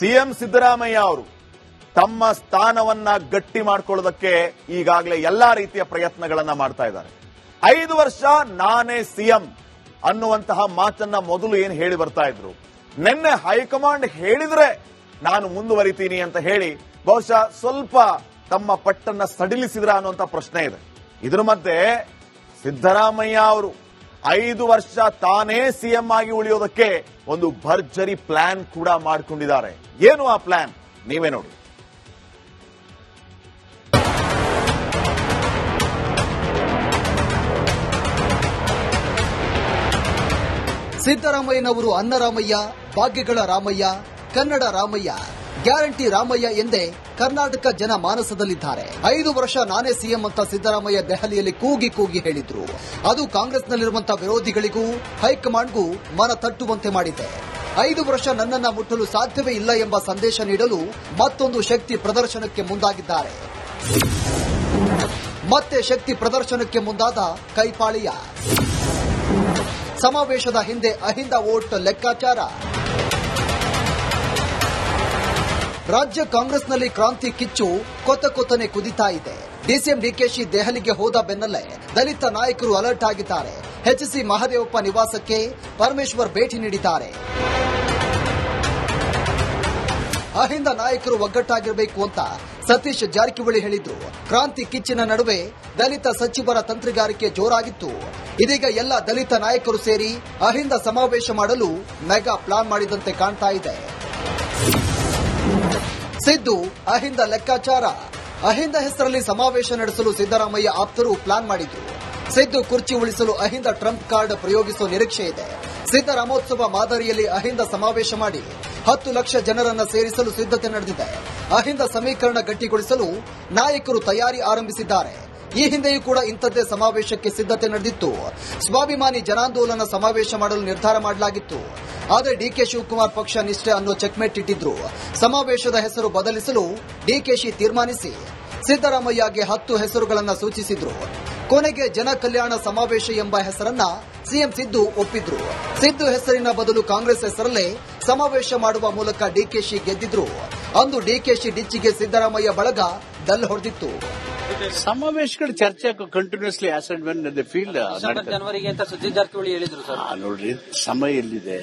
CM Siddaramaiah ಅವರು ತಮ್ಮ ಸ್ಥಾನವನ್ನ ಗಟ್ಟಿ ಮಾಡಿಕೊಳ್ಳೋದಕ್ಕೆ ಈಗಾಗಲೇ ಎಲ್ಲಾ ರೀತಿಯ ಪ್ರಯತ್ನಗಳನ್ನ ಮಾಡ್ತಾ ಇದ್ದಾರೆ. 5 ವರ್ಷ ನಾನೇ ಸಿಎಂ ಅನ್ನುವಂತಹ ಮಾತನ್ನ ಮೊದಲು ಏನು ಹೇಳಿ ಬರ್ತಾ ಇದ್ರು. ನಿನ್ನೆ ಹೈಕಮಾಂಡ್ ಹೇಳಿದ್ರೆ ನಾನು ಮುಂದುವರಿತೀನಿ ಅಂತ ಹೇಳಿ ಬಹುಶಃ ಸ್ವಲ್ಪ ತಮ್ಮ ಪಟ್ಟನ್ನ ಸಡಿಲಿಸಿದ್ರ ಅನ್ನುವಂತ ಪ್ರಶ್ನೆ ಇದೆ. ಇದರ ಮಧ್ಯೆ ಸಿದ್ದರಾಮಯ್ಯ ಅವರು 5 ವರ್ಷ ತಾನೇ ಸಿಎಂ ಆಗಿ ಉಳಿಯೋದಕ್ಕೆ ಒಂದು ಭರ್ಜರಿ ಪ್ಲಾನ್ ಕೂಡ ಮಾಡಿಕೊಂಡಿದ್ದಾರೆ. ಏನು ಆ ಪ್ಲಾನ್ ನೀವೇ ನೋಡಿ. ಸಿದ್ದರಾಮಯ್ಯನವರು ಅನ್ನರಾಮಯ್ಯ, ಭಾಗ್ಯಗಳ ರಾಮಯ್ಯ, ಕನ್ನಡ ರಾಮಯ್ಯ, ಗ್ಯಾರಂಟಿ ರಾಮಯ್ಯ ಎಂದೇ ಕರ್ನಾಟಕ ಜನ ಮಾನಸದಲ್ಲಿದ್ದಾರೆ. 5 ವರ್ಷ ನಾನೇ ಸಿಎಂ ಅಂತ ಸಿದ್ದರಾಮಯ್ಯ ದೆಹಲಿಯಲ್ಲಿ ಕೂಗಿ ಕೂಗಿ ಹೇಳಿದ್ರು. ಅದು ಕಾಂಗ್ರೆಸ್ನಲ್ಲಿರುವಂತಹ ವಿರೋಧಿಗಳಿಗೂ ಹೈಕಮಾಂಡ್ಗೂ ಮನ ತಟ್ಟುವಂತೆ ಮಾಡಿದೆ. 5 ವರ್ಷ ನನ್ನನ್ನ ಮುಟ್ಟಲು ಸಾಧ್ಯವೇ ಇಲ್ಲ ಎಂಬ ಸಂದೇಶ ನೀಡಲು ಮತ್ತೊಂದು ಶಕ್ತಿ ಪ್ರದರ್ಶನಕ್ಕೆ ಮುಂದಾಗಿದ್ದಾರೆ. ಮತ್ತೆ ಶಕ್ತಿ ಪ್ರದರ್ಶನಕ್ಕೆ ಮುಂದಾದ ಕೈಪಾಳಿಯ ಸಮಾವೇಶದ ಹಿಂದೆ ಅಹಿಂದ ವೋಟ್ ಲೆಕ್ಕಾಚಾರ. ರಾಜ್ಯ ಕಾಂಗ್ರೆಸ್ನಲ್ಲಿ ಕ್ರಾಂತಿ ಕಿಚ್ಚು ಕೊತ್ತನೆ ಕುದಿತಾ ಇದೆ. ಡಿಸಿಎಂ ಡಿಕೆಶಿ ದೆಹಲಿಗೆ ಹೋದ ಬೆನ್ನಲ್ಲೇ ದಲಿತ ನಾಯಕರು ಅಲರ್ಟ್ ಆಗಿದ್ದಾರೆ. ಎಚ್ಸಿ ಮಹದೇವಪ್ಪ ನಿವಾಸಕ್ಕೆ ಪರಮೇಶ್ವರ್ ಭೇಟಿ ನೀಡಿದ್ದಾರೆ. ಅಹಿಂದ ನಾಯಕರು ಒಗ್ಗಟ್ಟಾಗಿರಬೇಕು ಅಂತ ಸತೀಶ್ ಜಾರಕಿಹೊಳಿ ಹೇಳಿದ್ರು. ಕ್ರಾಂತಿ ಕಿಚ್ಚಿನ ನಡುವೆ ದಲಿತ ಸಚಿವರ ತಂತ್ರಗಾರಿಕೆ ಜೋರಾಗಿತ್ತು. ಇದೀಗ ಎಲ್ಲ ದಲಿತ ನಾಯಕರು ಸೇರಿ ಅಹಿಂದ ಸಮಾವೇಶ ಮಾಡಲು ಮೆಗಾ ಪ್ಲಾನ್ ಮಾಡಿದಂತೆ ಕಾಣ್ತಾ ಇದೆ. ಸಿದ್ದು ಅಹಿಂದ ಲೆಕ್ಕಾಚಾರ. ಅಹಿಂದ ಹೆಸರಲ್ಲಿ ಸಮಾವೇಶ ನಡೆಸಲು ಸಿದ್ದರಾಮಯ್ಯ ಆಪ್ತರು ಪ್ಲಾನ್ ಮಾಡಿದ್ರು. ಸಿದ್ದು ಕುರ್ಚಿ ಉಳಿಸಲು ಅಹಿಂದ ಟ್ರಂಪ್ ಕಾರ್ಡ್ ಪ್ರಯೋಗಿಸುವ ನಿರೀಕ್ಷೆ ಇದೆ. ಸಿದ್ದರಾಮೋತ್ಸವ ಮಾದರಿಯಲ್ಲಿ ಅಹಿಂದ ಸಮಾವೇಶ ಮಾಡಿ 10 ಲಕ್ಷ ಜನರನ್ನ ಸೇರಿಸಲು ಸಿದ್ಧತೆ ನಡೆದಿದೆ. ಅಹಿಂದ ಸಮೀಕರಣ ಗಟ್ಟಿಗೊಳಿಸಲು ನಾಯಕರು ತಯಾರಿ ಆರಂಭಿಸಿದ್ದಾರೆ. ಈ ಹಿಂದೆಯೂ ಕೂಡ ಇಂಥದ್ದೇ ಸಮಾವೇಶಕ್ಕೆ ಸಿದ್ಧತೆ ನಡೆದಿತ್ತು. ಸ್ವಾಭಿಮಾನಿ ಜನಾಂದೋಲನ ಸಮಾವೇಶ ಮಾಡಲು ನಿರ್ಧಾರ ಮಾಡಲಾಗಿತ್ತು. ಆದರೆ ಡಿಕೆ ಶಿವಕುಮಾರ್ ಪಕ್ಷ ನಿಷ್ಠೆ ಅನ್ನೋ ಚೆಕ್ಮೇಟ್ ಇಟ್ಟಿದ್ರು. ಸಮಾವೇಶದ ಹೆಸರು ಬದಲಿಸಲು ಡಿಕೆಶಿ ತೀರ್ಮಾನಿಸಿ ಸಿದ್ದರಾಮಯ್ಯಗೆ 10 ಹೆಸರುಗಳನ್ನು ಸೂಚಿಸಿದ್ರು. ಕೊನೆಗೆ ಜನ ಕಲ್ಯಾಣ ಸಮಾವೇಶ ಎಂಬ ಹೆಸರನ್ನ ಸಿಎಂ ಸಿದ್ದು ಒಪ್ಪಿದ್ರು. ಸಿದ್ದು ಹೆಸರಿನ ಬದಲು ಕಾಂಗ್ರೆಸ್ ಹೆಸರಲ್ಲೇ ಸಮಾವೇಶ ಮಾಡುವ ಮೂಲಕ ಡಿಕೆಶಿ ಗೆದ್ದಿದ್ರು. ಅಂದು ಡಿಕೆಶಿ ಡಿಚ್ಚಿಗೆ ಸಿದ್ದರಾಮಯ್ಯ ಬಳಗ ಡಲ್ ಹೊಡೆದಿತ್ತು. ಸಮಾವೇಶಗಳ ಚರ್ಚೆ ಕಂಟಿನ್ಯೂಸ್ಲಿ ಫೀಲ್ಡ್ ಜನವರಿಗೆ ಅಂತ ಸುದ್ದಿ ಜಾರಕಿಹೊಳಿ ಹೇಳಿದ್ರು ಸರ್. ನೋಡ್ರಿ, ಸಮಯ ಎಲ್ಲಿದೆ,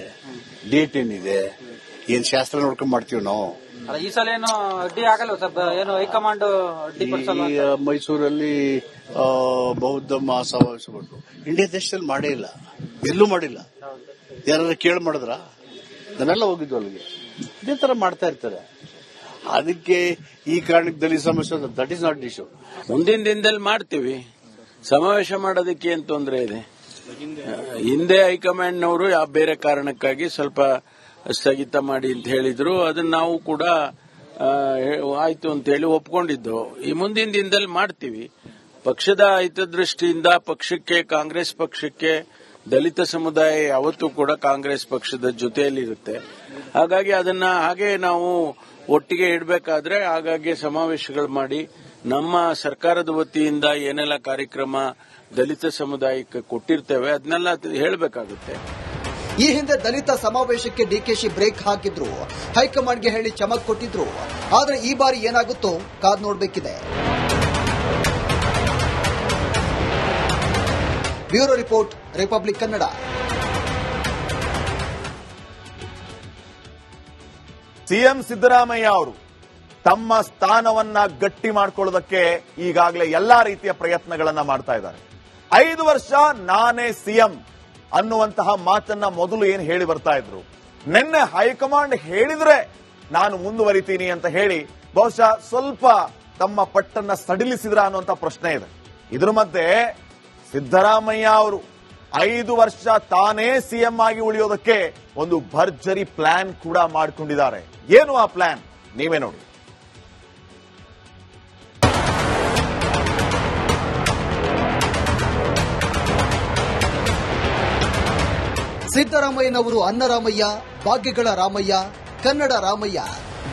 ಡೇಟ್ ಏನಿದೆ, ಏನ್ ಶಾಸ್ತ್ರ ನೋಡ್ಕೊಂಡ್ ಮಾಡ್ತೀವಿ ನಾವು. ಈ ಸಲ ಏನು ಅಡ್ಡಿ ಆಗಲ್ಲ ಸರ್, ಏನು ಹೈಕಮಾಂಡ್ ಅಡ್ಡಿ ಮೈಸೂರಲ್ಲಿ ಬೌದ್ಧ ಮಹಾಸಮಾವೇಶ ಬಂದು ಇಂಡಿಯಾ ದೇಶದಲ್ಲಿ ಮಾಡೇ ಇಲ್ಲ, ಎಲ್ಲೂ ಮಾಡಿಲ್ಲ. ಯಾರು ಕೇಳಿ ಮಾಡಿದ್ರ? ನಾವೆಲ್ಲ ಹೋಗಿದ್ವು ಅಲ್ಲಿಗೆ. ಇದೇ ತರ ಮಾಡ್ತಾ ಇರ್ತಾರೆ. ಅದಕ್ಕೆ ಈ ಕಾರಣಕ್ಕೆ ದಲಿತ ಸಮಸ್ಯೆ ದಟ್ ಇಸ್ ನಾಟ್ ಇಶ್ಯೂ. ಮುಂದಿನ ದಿನದಲ್ಲಿ ಮಾಡ್ತೀವಿ. ಸಮಾವೇಶ ಮಾಡೋದಕ್ಕೆ ಏನ್ ತೊಂದರೆ ಇದೆ? ಹಿಂದೆ ಹೈಕಮಾಂಡ್ನವರು ಯಾವ ಬೇರೆ ಕಾರಣಕ್ಕಾಗಿ ಸ್ವಲ್ಪ ಸ್ಥಗಿತ ಮಾಡಿ ಅಂತ ಹೇಳಿದ್ರು. ಅದನ್ನ ನಾವು ಕೂಡ ಆಯ್ತು ಅಂತ ಹೇಳಿ ಒಪ್ಕೊಂಡಿದ್ದು. ಈ ಮುಂದಿನ ದಿನದಲ್ಲಿ ಮಾಡ್ತೀವಿ. ಪಕ್ಷದ ಹಿತದೃಷ್ಟಿಯಿಂದ ಪಕ್ಷಕ್ಕೆ, ಕಾಂಗ್ರೆಸ್ ಪಕ್ಷಕ್ಕೆ ದಲಿತ ಸಮುದಾಯ ಯಾವತ್ತೂ ಕೂಡ ಕಾಂಗ್ರೆಸ್ ಪಕ್ಷದ ಜೊತೆಯಲ್ಲಿರುತ್ತೆ. ಹಾಗಾಗಿ ಅದನ್ನ ಹಾಗೆ ನಾವು ಒಟ್ಟಿಗೆ ಇಡಬೇಕಾದ್ರೆ ಹಾಗಾಗಿ ಸಮಾವೇಶಗಳು ಮಾಡಿ ನಮ್ಮ ಸರ್ಕಾರದ ವತಿಯಿಂದ ಏನೆಲ್ಲ ಕಾರ್ಯಕ್ರಮ ದಲಿತ ಸಮುದಾಯಕ್ಕೆ ಕೊಟ್ಟಿರ್ತೇವೆ ಅದನ್ನೆಲ್ಲ ಹೇಳಬೇಕಾಗುತ್ತೆ. ಈ ಹಿಂದೆ ದಲಿತ ಸಮಾವೇಶಕ್ಕೆ ಡಿಕೆಶಿ ಬ್ರೇಕ್ ಹಾಕಿದ್ರು. ಹೈಕಮಾಂಡ್ಗೆ ಹೇಳಿ ಚಮಕ್ ಕೊಟ್ಟಿದ್ರು. ಆದರೆ ಈ ಬಾರಿ ಏನಾಗುತ್ತೋ ಕಾದ್ ನೋಡಬೇಕಿದೆ. Bureau report, Republic Kannada. CM Siddaramaiah ಅವರು ತಮ್ಮ ಸ್ಥಾನವನ್ನ ಗಟ್ಟಿ ಮಾಡಿಕೊಳ್ಳೋದಕ್ಕೆ ಈಗಾಗಲೇ ಎಲ್ಲಾ ರೀತಿಯ ಪ್ರಯತ್ನಗಳನ್ನ ಮಾಡ್ತಾ ಇದ್ದಾರೆ. 5 ವರ್ಷ ನಾನೇ ಸಿಎಂ ಅನ್ನುವಂತಹ ಮಾತನ್ನ ಮೊದಲು ಏನು ಹೇಳಿ ಬರ್ತಾ ಇದ್ರು. ನಿನ್ನೆ ಹೈಕಮಾಂಡ್ ಹೇಳಿದ್ರೆ ನಾನು ಮುಂದುವರಿತೀನಿ ಅಂತ ಹೇಳಿ ಬಹುಶಃ ಸ್ವಲ್ಪ ತಮ್ಮ ಪಟ್ಟನ್ನ ಸಡಿಲಿಸಿದ್ರ ಅನ್ನುವಂತ ಪ್ರಶ್ನೆ ಇದೆ. ಇದರ ಮಧ್ಯೆ ಸಿದ್ದರಾಮಯ್ಯ ಅವರು 5 ವರ್ಷ ತಾನೇ ಸಿಎಂ ಆಗಿ ಉಳಿಯೋದಕ್ಕೆ ಒಂದು ಭರ್ಜರಿ ಪ್ಲಾನ್ ಕೂಡ ಮಾಡಿಕೊಂಡಿದ್ದಾರೆ. ಏನು ಆ ಪ್ಲಾನ್ ನೀವೇ ನೋಡಿ. ಸಿದ್ದರಾಮಯ್ಯನವರು ಅನ್ನರಾಮಯ್ಯ, ಭಾಗ್ಯಗಳ ರಾಮಯ್ಯ, ಕನ್ನಡ ರಾಮಯ್ಯ,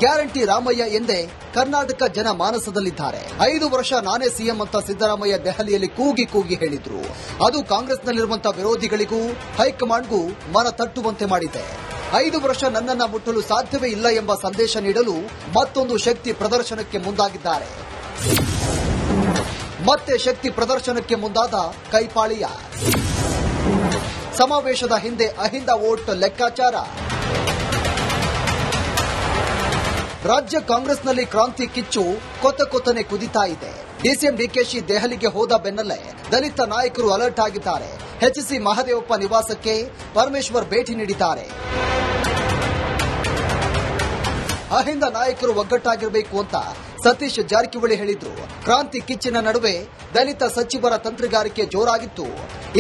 ಗ್ಯಾರಂಟಿ ರಾಮಯ್ಯ ಎಂದೇ ಕರ್ನಾಟಕ ಜನ ಮಾನಸದಲ್ಲಿದ್ದಾರೆ. 5 ವರ್ಷ ನಾನೇ ಸಿಎಂ ಅಂತ ಸಿದ್ದರಾಮಯ್ಯ ದೆಹಲಿಯಲ್ಲಿ ಕೂಗಿ ಕೂಗಿ ಹೇಳಿದ್ರು. ಅದು ಕಾಂಗ್ರೆಸ್ನಲ್ಲಿರುವಂತಹ ವಿರೋಧಿಗಳಿಗೂ ಹೈಕಮಾಂಡ್ಗೂ ಮನ ತಟ್ಟುವಂತೆ ಮಾಡಿದೆ. 5 ವರ್ಷ ನನ್ನನ್ನ ಮುಟ್ಟಲು ಸಾಧ್ಯವೇ ಇಲ್ಲ ಎಂಬ ಸಂದೇಶ ನೀಡಲು ಮತ್ತೊಂದು ಶಕ್ತಿ ಪ್ರದರ್ಶನಕ್ಕೆ ಮುಂದಾಗಿದ್ದಾರೆ. ಮತ್ತೆ ಶಕ್ತಿ ಪ್ರದರ್ಶನಕ್ಕೆ ಮುಂದಾದ ಕೈಪಾಳಿಯ. ಸಮಾವೇಶದ ಹಿಂದೆ ಅಹಿಂದ ವೋಟ್ ಲೆಕ್ಕಾಚಾರ. ರಾಜ್ಯ ಕಾಂಗ್ರೆಸ್ನಲ್ಲಿ ಕ್ರಾಂತಿ ಕಿಚ್ಚು ಕೊತ್ತನೆ ಕುದಿತಾ ಇದೆ. ಡಿಸಿಎಂ ಡಿಕೆಶಿ ದೆಹಲಿಗೆ ಹೋದ ಬೆನ್ನಲ್ಲೇ ದಲಿತ ನಾಯಕರು ಅಲರ್ಟ್ ಆಗಿದ್ದಾರೆ. ಎಚ್ಸಿ ಮಹದೇವಪ್ಪ ನಿವಾಸಕ್ಕೆ ಪರಮೇಶ್ವರ್ ಭೇಟಿ ನೀಡಿದ್ದಾರೆ. ಅಹಿಂದ ನಾಯಕರು ಒಗ್ಗಟ್ಟಾಗಿರಬೇಕು ಅಂತ ಸತೀಶ್ ಜಾರಕಿಹೊಳಿ ಹೇಳಿದ್ರು. ಕ್ರಾಂತಿ ಕಿಚ್ಚಿನ ನಡುವೆ ದಲಿತ ಸಚಿವರ ತಂತ್ರಗಾರಿಕೆ ಜೋರಾಗಿತ್ತು.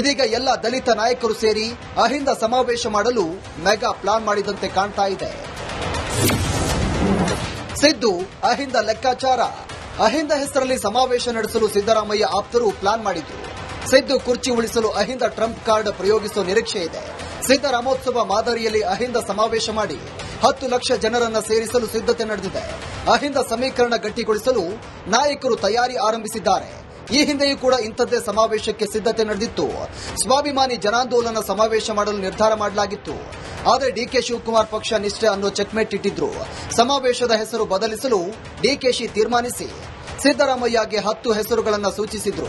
ಇದೀಗ ಎಲ್ಲ ದಲಿತ ನಾಯಕರು ಸೇರಿ ಅಹಿಂದ ಸಮಾವೇಶ ಮಾಡಲು ಮೆಗಾ ಪ್ಲಾನ್ ಮಾಡಿದಂತೆ ಕಾಣ್ತಾ ಇದೆ. ಸಿದ್ದು ಅಹಿಂದ ಲೆಕ್ಕಾಚಾರ. ಅಹಿಂದ ಹೆಸರಲ್ಲಿ ಸಮಾವೇಶ ನಡೆಸಲು ಸಿದ್ದರಾಮಯ್ಯ ಆಪ್ತರು ಪ್ಲಾನ್ ಮಾಡಿದ್ರು. ಸಿದ್ದು ಕುರ್ಚಿ ಉಳಿಸಲು ಅಹಿಂದ ಟ್ರಂಪ್ ಕಾರ್ಡ್ ಪ್ರಯೋಗಿಸುವ ನಿರೀಕ್ಷೆ ಇದೆ. ಸಿದ್ದರಾಮೋತ್ಸವ ಮಾದರಿಯಲ್ಲಿ ಅಹಿಂದ ಸಮಾವೇಶ ಮಾಡಿ 10 ಲಕ್ಷ ಜನರನ್ನ ಸೇರಿಸಲು ಸಿದ್ಧತೆ ನಡೆದಿದೆ. ಅಹಿಂದ ಸಮೀಕರಣ ಗಟ್ಟಿಗೊಳಿಸಲು ನಾಯಕರು ತಯಾರಿ ಆರಂಭಿಸಿದ್ದಾರೆ. ಈ ಹಿಂದೆಯೂ ಕೂಡ ಇಂಥದ್ದೇ ಸಮಾವೇಶಕ್ಕೆ ಸಿದ್ಧತೆ ನಡೆದಿತ್ತು. ಸ್ವಾಭಿಮಾನಿ ಜನಾಂದೋಲನ ಸಮಾವೇಶ ಮಾಡಲು ನಿರ್ಧಾರ ಮಾಡಲಾಗಿತ್ತು. ಆದರೆ ಡಿಕೆ ಶಿವಕುಮಾರ್ ಪಕ್ಷ ನಿಷ್ಠೆ ಅನ್ನೋ ಚೆಕ್ಮೇಟ್ ಇಟ್ಟಿದ್ರು. ಸಮಾವೇಶದ ಹೆಸರು ಬದಲಿಸಲು ಡಿಕೆಶಿ ತೀರ್ಮಾನಿಸಿ ಸಿದ್ದರಾಮಯ್ಯಗೆ 10 ಹೆಸರುಗಳನ್ನು ಸೂಚಿಸಿದ್ರು.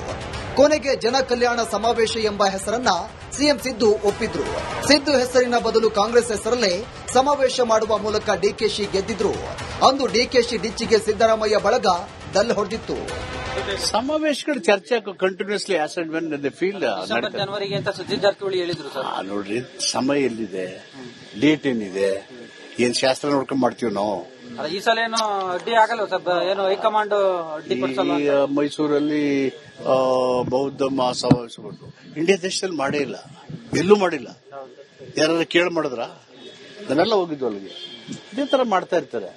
ಕೊನೆಗೆ ಜನ ಕಲ್ಯಾಣ ಸಮಾವೇಶ ಎಂಬ ಹೆಸರನ್ನ ಸಿಎಂ ಸಿದ್ದು ಒಪ್ಪಿದ್ರು. ಸಿದ್ದು ಹೆಸರಿನ ಬದಲು ಕಾಂಗ್ರೆಸ್ ಹೆಸರಲ್ಲೇ ಸಮಾವೇಶ ಮಾಡುವ ಮೂಲಕ ಡಿಕೆಶಿ ಗೆದ್ದಿದ್ರು. ಅಂದು ಡಿಕೆಶಿ ಡಿಚ್ಚಿಗೆ ಸಿದ್ದರಾಮಯ್ಯ ಬಳಗ ದಲ್ ಹೊಡೆದಿತ್ತು. ಸಮಾವೇಶಗಳ ಚರ್ಚೆ ಕಂಟಿನ್ಯೂಸ್ಲಿ ಆಸೆಡ್ ವೆನ್ ದ ಫೀಲ್ಡ್ ಜನವರಿಗೆ ಅಂತ ಸುಜಿತ್ ಜಾರಕಿಹೊಳಿ ಹೇಳಿದ್ರು ಸರ್. ನೋಡ್ರಿ, ಸಮಯ ಎಲ್ಲಿದೆ, ಡೇಟ್ ಏನಿದೆ, ಏನ್ ಶಾಸ್ತ್ರ ನೋಡ್ಕೊಂಡ್ ಮಾಡ್ತೀವಿ ನಾವು. ಈ ಸಲ ಏನು ಅಡ್ಡಿ ಆಗಲ್ಲ ಸರ್, ಏನು ಹೈಕಮಾಂಡ್ ಅಡ್ಡಿ ಪಡಿಸಲ್ಲ. ಮೈಸೂರಲ್ಲಿ ಬೌದ್ಧ ಮಹಾಸಮಾವೇಶ ಬಂತು. ಇಂಡಿಯಾ ದೇಶದಲ್ಲಿ ಮಾಡೇ ಇಲ್ಲ, ಎಲ್ಲೂ ಮಾಡಿಲ್ಲ. ಯಾರು ಕೇಳಿ ಮಾಡಿದ್ರ? ಅದನ್ನೆಲ್ಲ ಹೋಗಿದ್ವು ಅಲ್ಲಿಗೆ. ಇದೇ ತರ ಮಾಡ್ತಾ ಇರ್ತಾರೆ.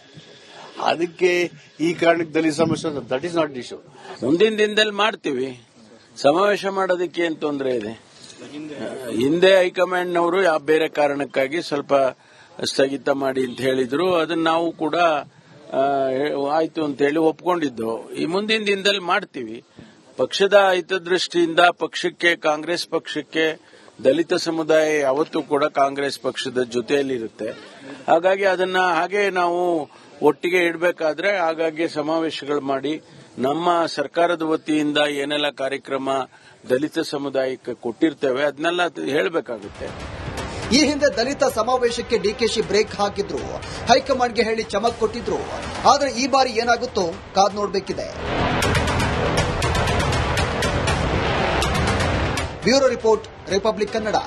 ಅದಕ್ಕೆ ಈ ಕಾರಣಕ್ಕೆ ದಲಿತ ಸಮಸ್ಯೆ ದಟ್ ಇಸ್ ನಾಟ್ ಇಶ್ಯೂ. ಮುಂದಿನ ದಿನದಲ್ಲಿ ಮಾಡ್ತೀವಿ. ಸಮಾವೇಶ ಮಾಡೋದಕ್ಕೆ ಏನ್ ತೊಂದರೆ ಇದೆ? ಹಿಂದೆ ಹೈಕಮಾಂಡ್ನವರು ಯಾವ ಬೇರೆ ಕಾರಣಕ್ಕಾಗಿ ಸ್ವಲ್ಪ ಸ್ಥಗಿತ ಮಾಡಿ ಅಂತ ಹೇಳಿದ್ರು. ಅದನ್ನ ನಾವು ಕೂಡ ಆಯ್ತು ಅಂತ ಹೇಳಿ ಒಪ್ಕೊಂಡಿದ್ದು. ಈ ಮುಂದಿನ ದಿನದಲ್ಲಿ ಮಾಡ್ತೀವಿ. ಪಕ್ಷದ ಹಿತದೃಷ್ಟಿಯಿಂದ ಪಕ್ಷಕ್ಕೆ, ಕಾಂಗ್ರೆಸ್ ಪಕ್ಷಕ್ಕೆ ದಲಿತ ಸಮುದಾಯ ಯಾವತ್ತೂ ಕೂಡ ಕಾಂಗ್ರೆಸ್ ಪಕ್ಷದ ಜೊತೆಯಲ್ಲಿರುತ್ತೆ. ಹಾಗಾಗಿ ಅದನ್ನ ಹಾಗೆ ನಾವು ಒಟ್ಟಿಗೆ ಇಡಬೇಕಾದ್ರೆ ಹಾಗಾಗಿ ಸಮಾವೇಶಗಳು ಮಾಡಿ ನಮ್ಮ ಸರ್ಕಾರದ ವತಿಯಿಂದ ಏನೆಲ್ಲ ಕಾರ್ಯಕ್ರಮ ದಲಿತ ಸಮುದಾಯಕ್ಕೆ ಕೊಟ್ಟಿರ್ತೇವೆ ಅದನ್ನೆಲ್ಲ ಹೇಳಬೇಕಾಗುತ್ತೆ. ಈ ಹಿಂದೆ ದಲಿತ ಸಮಾವೇಶಕ್ಕೆ ಡಿಕೆಶಿ ಬ್ರೇಕ್ ಹಾಕಿದ್ರು. ಹೈಕಮಾಂಡ್ಗೆ ಹೇಳಿ ಚಮಕ್ ಕೊಟ್ಟಿದ್ರು. ಆದರೆ ಈ ಬಾರಿ ಏನಾಗುತ್ತೋ ಕಾದ್ ನೋಡಬೇಕಿದೆ. Bureau report, Republic Kannada.